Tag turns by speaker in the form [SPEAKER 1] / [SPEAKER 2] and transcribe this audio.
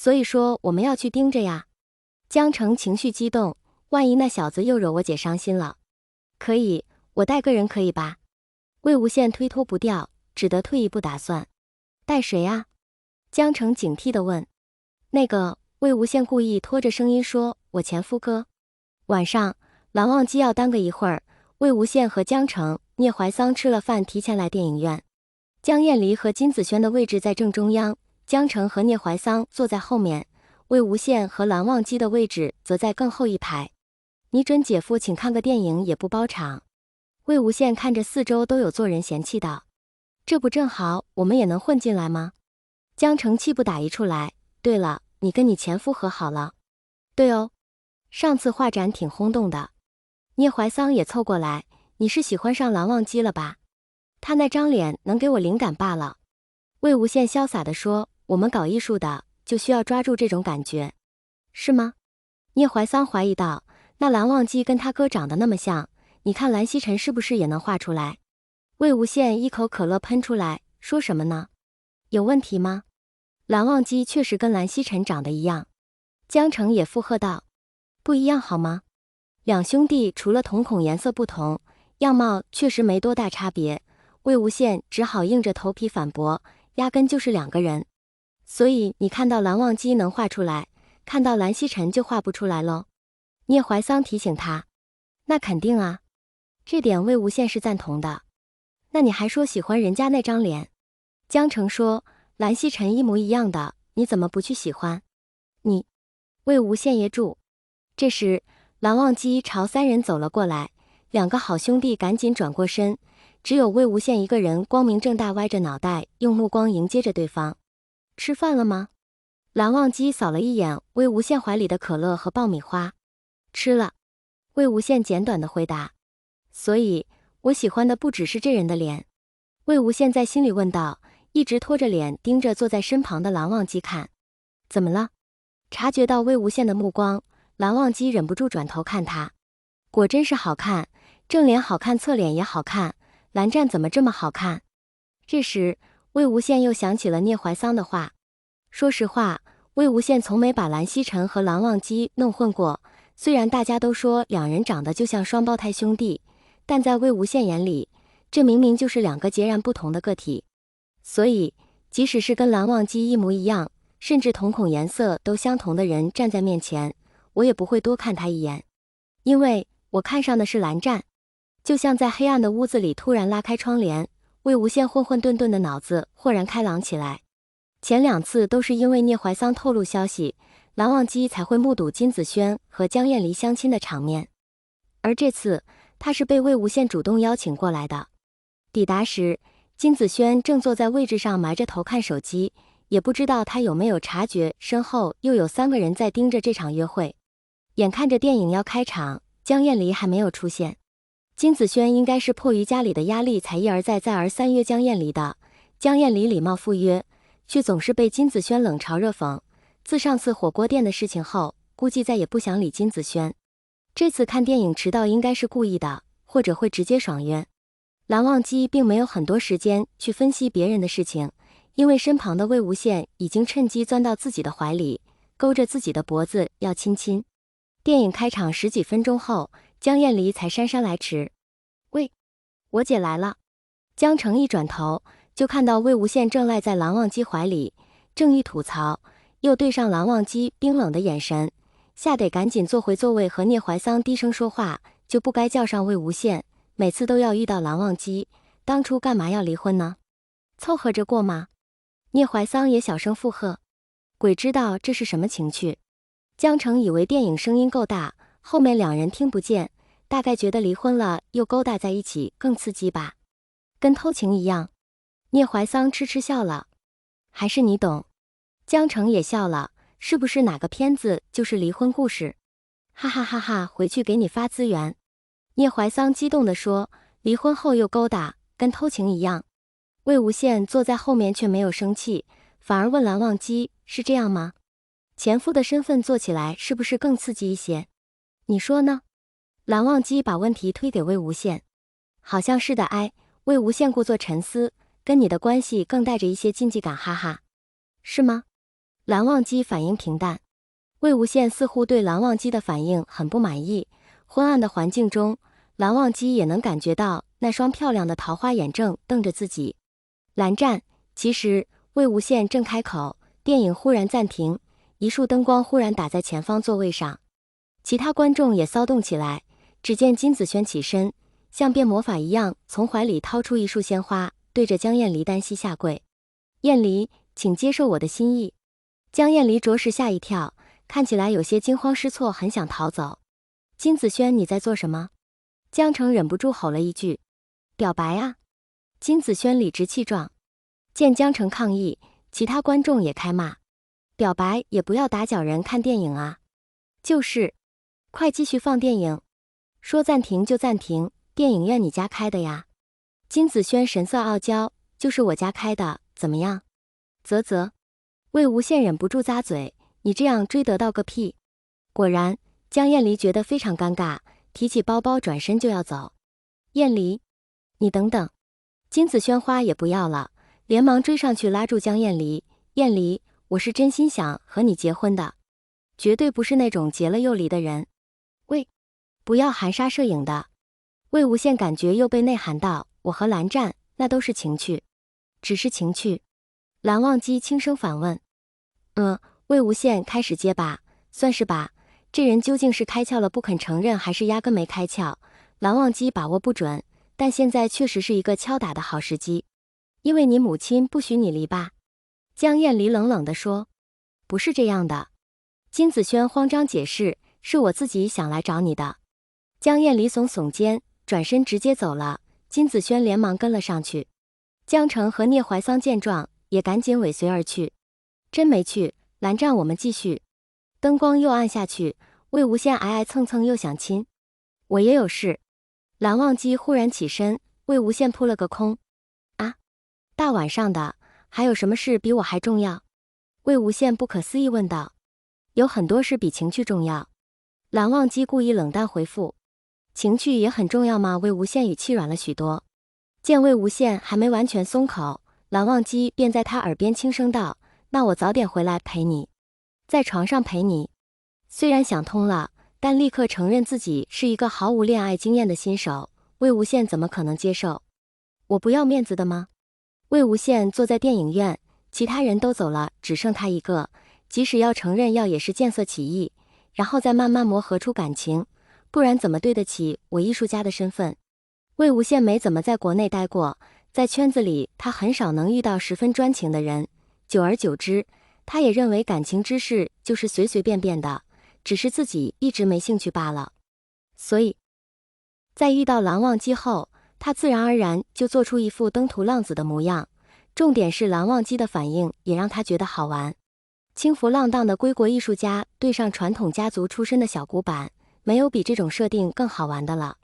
[SPEAKER 1] 所以说我们要去盯着呀。江澄情绪激动，万一那小子又惹我姐伤心了。可以，我带个人可以吧？魏无羡推脱不掉，只得退一步打算。带谁啊？江澄警惕地问。那个，魏无羡故意拖着声音说，我前夫哥。晚上，蓝忘机要耽搁一会儿，魏无羡和江澄、聂怀桑吃了饭提前来电影院。江厌离和金子轩的位置在正中央，江澄和聂怀桑坐在后面，魏无羡和蓝忘机的位置则在更后一排。你准姐夫请看个电影也不包场。魏无羡看着四周都有坐人，嫌弃道：“这不正好，我们也能混进来吗？”江澄气不打一处来。对了，你跟你前夫和好了？对哦，上次画展挺轰动的。聂怀桑也凑过来，你是喜欢上蓝忘机了吧？他那张脸能给我灵感罢了。魏无羡潇洒地说，我们搞艺术的就需要抓住这种感觉。是吗？聂怀桑怀疑道，那蓝忘机跟他哥长得那么像，你看蓝曦臣是不是也能画出来？魏无羡一口可乐喷出来，说什么呢？有问题吗？蓝忘机确实跟蓝曦臣长得一样。江澄也附和道，不一样好吗？两兄弟除了瞳孔颜色不同，样貌确实没多大差别。魏无羡只好硬着头皮反驳，压根就是两个人。所以你看到蓝忘机能画出来，看到蓝曦臣就画不出来喽。聂怀桑提醒他，那肯定啊，这点魏无羡是赞同的。那你还说喜欢人家那张脸？江澄说，蓝曦臣一模一样的，你怎么不去喜欢？你，魏无羡噎住。这时，蓝忘机朝三人走了过来，两个好兄弟赶紧转过身，只有魏无羡一个人光明正大歪着脑袋，用目光迎接着对方。吃饭了吗？蓝忘机扫了一眼魏无羡怀里的可乐和爆米花。吃了。魏无羡简短的回答。所以，我喜欢的不只是这人的脸。魏无羡在心里问道，一直拖着脸盯着坐在身旁的蓝忘机看。怎么了？察觉到魏无羡的目光，蓝忘机忍不住转头看他。果真是好看，正脸好看，侧脸也好看，蓝湛怎么这么好看？这时，魏无羡又想起了聂怀桑的话。说实话，魏无羡从没把蓝曦臣和蓝忘机弄混过，虽然大家都说两人长得就像双胞胎兄弟，但在魏无羡眼里，这明明就是两个截然不同的个体。所以，即使是跟蓝忘机一模一样，甚至瞳孔颜色都相同的人站在面前，我也不会多看他一眼，因为我看上的是蓝湛。就像在黑暗的屋子里突然拉开窗帘，魏无羡混混沌沌的脑子豁然开朗起来。前两次都是因为聂怀桑透露消息，蓝忘机才会目睹金子轩和江厌离相亲的场面，而这次他是被魏无羡主动邀请过来的。抵达时，金子轩正坐在位置上埋着头看手机，也不知道他有没有察觉身后又有3个人在盯着这场约会。眼看着电影要开场，江厌离还没有出现。金子轩应该是迫于家里的压力才一而再再而三约江厌离的。江厌离礼貌赴约，却总是被金子轩冷嘲热讽。自上次火锅店的事情后，估计再也不想理金子轩。这次看电影迟到应该是故意的，或者会直接爽约。蓝忘机并没有很多时间去分析别人的事情，因为身旁的魏无羡已经趁机钻到自己的怀里，勾着自己的脖子要亲亲。电影开场10几分钟后，江厌离才姗姗来迟。喂，我姐来了。江澄一转头，就看到魏无羡正赖在蓝忘机怀里，正欲吐槽，又对上蓝忘机冰冷的眼神，吓得赶紧坐回座位和聂怀桑低声说话，就不该叫上魏无羡，每次都要遇到蓝忘机，当初干嘛要离婚呢？凑合着过吗？聂怀桑也小声附和。鬼知道这是什么情趣。江澄以为电影声音够大，后面两人听不见，大概觉得离婚了又勾搭在一起更刺激吧，跟偷情一样。聂怀桑痴痴笑了。还是你懂。江澄也笑了，是不是哪个片子就是离婚故事？哈哈哈哈，回去给你发资源。聂怀桑激动地说，离婚后又勾搭，跟偷情一样。魏无羡坐在后面却没有生气，反而问蓝忘机，是这样吗？前夫的身份做起来是不是更刺激一些？你说呢？蓝忘机把问题推给魏无羡。好像是的，魏无羡故作沉思，跟你的关系更带着一些禁忌感，哈哈。是吗？蓝忘机反应平淡。魏无羡似乎对蓝忘机的反应很不满意。昏暗的环境中，蓝忘机也能感觉到那双漂亮的桃花眼正瞪着自己。蓝湛，其实魏无羡正开口，电影忽然暂停，一束灯光忽然打在前方座位上，其他观众也骚动起来。只见金子轩起身，像变魔法一样从怀里掏出一束鲜花，对着江厌离单膝下跪：“厌离，请接受我的心意。”江厌离着实吓一跳，看起来有些惊慌失措，很想逃走。金子轩，你在做什么？江澄忍不住吼了一句：“表白啊！”金子轩理直气壮。见江澄抗议，其他观众也开骂：“表白也不要打搅人看电影啊！”就是，快继续放电影。说暂停就暂停，电影院你家开的呀？金子轩神色傲娇：“就是我家开的，怎么样？”啧啧。魏无羡忍不住咂嘴：“你这样追得到个屁！”果然，江厌离觉得非常尴尬，提起包包转身就要走。厌离，你等等！金子轩花也不要了，连忙追上去拉住江厌离：“厌离，我是真心想和你结婚的，绝对不是那种结了又离的人。”喂，不要含沙射影的！魏无羡感觉又被内涵到：“我和蓝湛那都是情趣，只是情趣。”蓝忘机轻声反问：“魏无羡开始结巴：“算是吧。”这人究竟是开窍了不肯承认，还是压根没开窍？蓝忘机把握不准，但现在确实是一个敲打的好时机。因为你母亲不许你离吧？江厌离冷冷地说：“不是这样的。”金子轩慌张解释：“是我自己想来找你的。”江厌离耸耸肩，转身直接走了。金子轩连忙跟了上去。江澄和聂怀桑见状，也赶紧尾随而去。真没趣，蓝湛，我们继续。灯光又暗下去，魏无羡挨挨蹭蹭又想亲。我也有事。蓝忘机忽然起身，魏无羡扑了个空。啊，大晚上的，还有什么事比我还重要？魏无羡不可思议问道。有很多事比情趣重要。蓝忘机故意冷淡回复。情趣也很重要吗？魏无羡语气软了许多。见魏无羡还没完全松口，蓝忘机便在他耳边轻声道：“那我早点回来陪你，在床上陪你。”虽然想通了，但立刻承认自己是一个毫无恋爱经验的新手，魏无羡怎么可能接受？我不要面子的吗？魏无羡坐在电影院，其他人都走了，只剩他一个，即使要承认要也是见色起意，然后再慢慢磨合出感情，不然怎么对得起我艺术家的身份？魏无羡没怎么在国内待过，在圈子里他很少能遇到十分专情的人，久而久之，他也认为感情之事就是随随便便的，只是自己一直没兴趣罢了。所以，在遇到蓝忘机后，他自然而然就做出一副登徒浪子的模样。重点是蓝忘机的反应也让他觉得好玩。轻浮浪荡的归国艺术家对上传统家族出身的小古板，没有比这种设定更好玩的了。